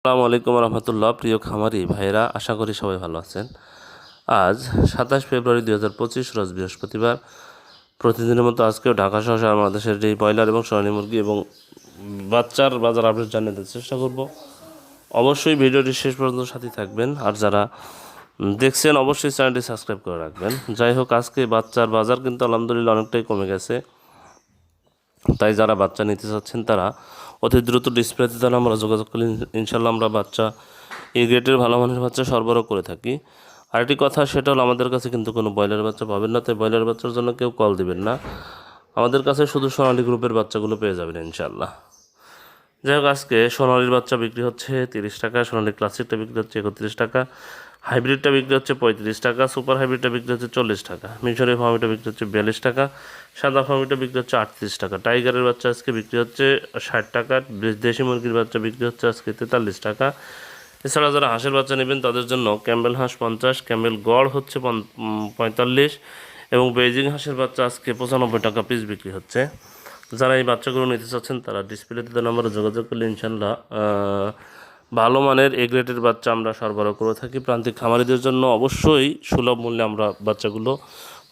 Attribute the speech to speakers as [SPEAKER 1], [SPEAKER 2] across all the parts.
[SPEAKER 1] আসসালামু আলাইকুম রহমতুল্লাহ। প্রিয় খামারি ভাইরা, আশা করি সবাই ভালো আছেন। আজ 27 ফেব্রুয়ারি 2025 রোজ বৃহস্পতিবার। প্রতিদিনের মতো আজকেও ঢাকা সহ সারা বাংলাদেশের এই ব্রয়লার এবং সোনালী মুরগি এবং বাচ্চার বাজার আপডেট জানিয়ে দেওয়ার চেষ্টা করব। অবশ্যই ভিডিওটি শেষ পর্যন্ত সাথে থাকবেন, আর যারা দেখছেন অবশ্যই চ্যানেলটি সাবস্ক্রাইব করে রাখবেন। যাই হোক, আজকে বাচ্চার বাজার কিন্তু আলহামদুলিল্লাহ অনেকটাই কমে গেছে। তাই যারা বাচ্চা নিতে চাচ্ছেন তারা অতি দ্রুত ডিসপ্লেতে দ্বারা আমরা যোগাযোগ করলে ইনশাল্লাহ আমরা বাচ্চা এই গ্রেডের ভালো মানের বাচ্চা সরবরাহ করে থাকি। আরেকটি কথা, সেটা হলো আমাদের কাছে কিন্তু কোনো ব্রয়লার বাচ্চা পাবেন না, তাই ব্রয়লার বাচ্চার জন্য কেউ কল দিবেন না। আমাদের কাছে শুধু সোনালী গ্রুপের বাচ্চাগুলো পেয়ে যাবেন ইনশাল্লাহ। যাই হোক, আজকে সোনালির বাচ্চা বিক্রি হচ্ছে 30 টাকা, সোনালী ক্লাসিকটা বিক্রি হচ্ছে 31 টাকা, হাইব্রিডটা বিক্রি হচ্ছে 35 টাকা, সুপার হাইব্রিডটা বিক্রি হচ্ছে 40 টাকা, মিশরের ফার্মিটা বিক্রি হচ্ছে 42 টাকা, সাদা ফার্মিটা বিক্রি হচ্ছে 38 টাকা, টাইগারের বাচ্চা আজকে বিক্রি হচ্ছে 60 টাকা, দেশি মুরগির বাচ্চা বিক্রি হচ্ছে আজকে 43 টাকা। এছাড়া যারা হাঁসের বাচ্চা নেবেন তাদের জন্য ক্যাম্বেল হাঁস 50, ক্যাম্বেল গড় হচ্ছে 45 এবং বেজিং হাঁসের বাচ্চা আজকে 95 টাকা পিস বিক্রি হচ্ছে। যারা এই বাচ্চাগুলো নিতে চাচ্ছেন তারা ডিসপ্লেতে নাম্বারে যোগাযোগ করলে ইনশাল্লাহ ভালো মানের এ গ্রেডের বাচ্চা আমরা সরবরাহ করে থাকি। প্রান্তিক খামারিদের জন্য অবশ্যই সুলভ মূল্যে আমরা বাচ্চাগুলো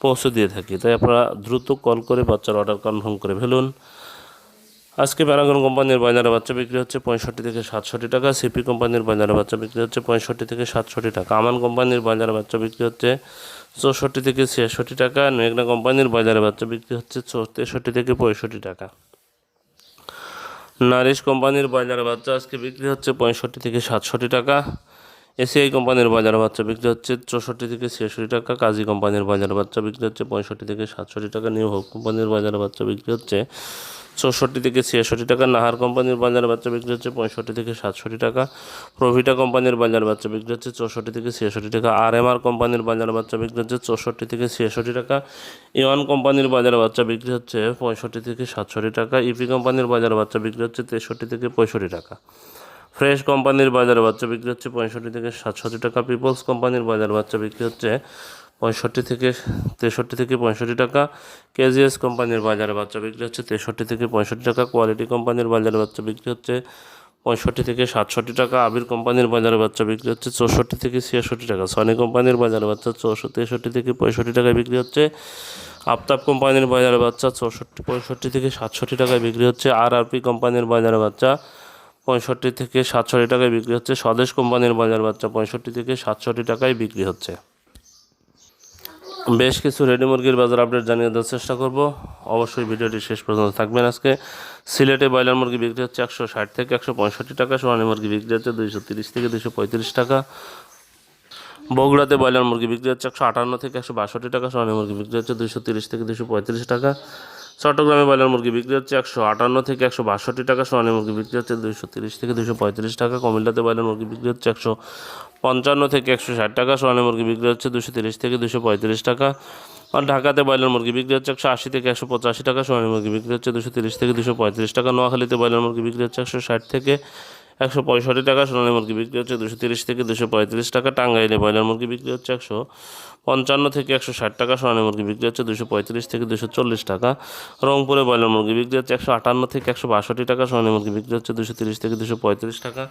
[SPEAKER 1] পৌঁছে দিয়ে থাকি, তাই আপনারা দ্রুত কল করে বাচ্চার অর্ডার কনফার্ম করে ফেলুন। আজকে প্যারাগন কোম্পানির ব্রয়লারের বাচ্চা বিক্রি হচ্ছে 65 থেকে 67 টাকা, সিপি কোম্পানির ব্রয়লারের বাচ্চা বিক্রি হচ্ছে 65 থেকে 67 টাকা, আমান কোম্পানির ব্রয়লারের বাচ্চা বিক্রি হচ্ছে 64 থেকে 66 টাকা, মেঘনা কোম্পানির ব্রয়লারের বাচ্চা বিক্রি হচ্ছে 63 থেকে 65 টাকা। নারিশ কোম্পানির ব্রয়লারের বাচ্চা আজকে বিক্রি হচ্ছে 65 থেকে 67 টাকা, এসিআই কোম্পানির ব্রয়লারের বাচ্চা বিক্রি হচ্ছে 64 থেকে 66 টাকা, কাজী কোম্পানির ব্রয়লারের বাচ্চা বিক্রি হচ্ছে 65 থেকে 67 টাকা, নিউ হোপ কোম্পানির ব্রয়লারের বাচ্চা বিক্রি হচ্ছে 64 থেকে 66 টাকা, নাহার কোম্পানির ব্রয়লারের বাচ্চা বিক্রি হচ্ছে 65 থেকে 67 টাকা, প্রভিটা কোম্পানির ব্রয়লারের বাচ্চা বিক্রি হচ্ছে 64 থেকে 66 টাকা, আরএমআর কোম্পানির ব্রয়লারের বাচ্চা বিক্রি হচ্ছে 64 থেকে 66 টাকা, ইওয়ান কোম্পানির ব্রয়লারের বাচ্চা বিক্রি হচ্ছে 65 থেকে 67 টাকা, ইপি কোম্পানির ব্রয়লারের বাচ্চা বিক্রি হচ্ছে 63 থেকে 65 টাকা, ফ্রেশ কোম্পানির বাজারে বাচ্চা বিক্রি হচ্ছে 65 থেকে 67 টাকা, পিপলস কোম্পানির বাজারে বাচ্চা বিক্রি হচ্ছে 65 থেকে 63 থেকে 65 টাকা, কেজিএস কোম্পানির বাজারে বাচ্চা বিক্রি হচ্ছে 63 থেকে 65 টাকা, কোয়ালিটি কোম্পানির বাজারে বাচ্চা বিক্রি হচ্ছে 65 থেকে 67 টাকা, আবির কোম্পানির বাজারে বাচ্চা বিক্রি হচ্ছে 64 থেকে 66 টাকা, সনি কোম্পানির বাজারে বাচ্চা 63 থেকে 65 টাকায় বিক্রি হচ্ছে, আফতাব কোম্পানির বাজারে বাচ্চা 65 থেকে 67 টাকায় বিক্রি হচ্ছে, আরআরপি কোম্পানির বাজারে বাচ্চা 65 থেকে 67 টাকায় বিক্রি হচ্ছে, স্বদেশ কোম্পানির বাজার বাচ্চা 65 থেকে 67 টাকায় বিক্রি হচ্ছে। বেশ কিছু রেডি মুরগির বাজার আপডেট জানিয়ে দেওয়ার চেষ্টা করব, অবশ্যই ভিডিওটি শেষ পর্যন্ত থাকবেন। আজকে সিলেটে ব্রয়লার মুরগি বিক্রি হচ্ছে 160 থেকে 165 টাকা, সোনালী মুরগি বিক্রি হচ্ছে 230 থেকে 235 টাকা, বগুড়াতে ব্রয়লার মুরগি বিক্রি হচ্ছে 158 থেকে 162 টাকা, সোনালী মুরগি বিক্রি হচ্ছে 230 থেকে 235 টাকা, চট্টগ্রামে ব্রয়লার মুরগি বিক্রি হচ্ছে 158 থেকে 162 টাকা, সোনালী মুরগি বিক্রি হচ্ছে 230 থেকে 235 টাকা, কুমিল্লাতে ব্রয়লার মুরগি বিক্রি হচ্ছে 155 থেকে 160 টাকা, সোনালী মুরগি বিক্রি হচ্ছে 230 থেকে 235 টাকা, আর ঢাকাতে ব্রয়লার মুরগি বিক্রি হচ্ছে 180 থেকে 185 টাকা, সোনালী মুরগি বিক্রি হচ্ছে 230 থেকে 235 টাকা, নোয়াখালীতে ব্রয়লার মুরগি বিক্রি হচ্ছে 160 থেকে 165 টাকা, সোনালী মুরগি বিক্রি হচ্ছে 230 থেকে 235 টাকা, টাঙ্গাইলে ব্রয়লার মুরগি বিক্রি হচ্ছে 155 থেকে 160 টাকা, সোনালী মুরগি বিক্রি হচ্ছে 235 থেকে 240 টাকা, রংপুরে ব্রয়লার মুরগি বিক্রি হচ্ছে 158 থেকে 162 টাকা, সোনালী মুরগি বিক্রি হচ্ছে 230 থেকে 235 টাকা,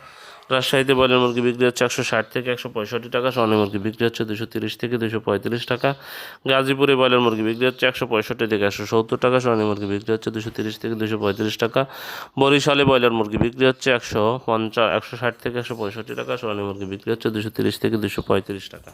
[SPEAKER 1] রাজশাহীতে ব্রয়লার মুরগি বিক্রি হচ্ছে 160 থেকে 165 টাকা, সোনালী মুরগি বিক্রি হচ্ছে 230 থেকে 235 টাকা, গাজীপুরে ব্রয়লার মুরগি বিক্রি হচ্ছে 165 থেকে 170 টাকা, সোনালী মুরগি বিক্রি হচ্ছে 230 থেকে 235 টাকা, বরিশালে ব্রয়লার মুরগি বিক্রি হচ্ছে 160 থেকে 165 টাকা, সোনালী মুরগি বিক্রি হচ্ছে 230 থেকে 235 টাকা।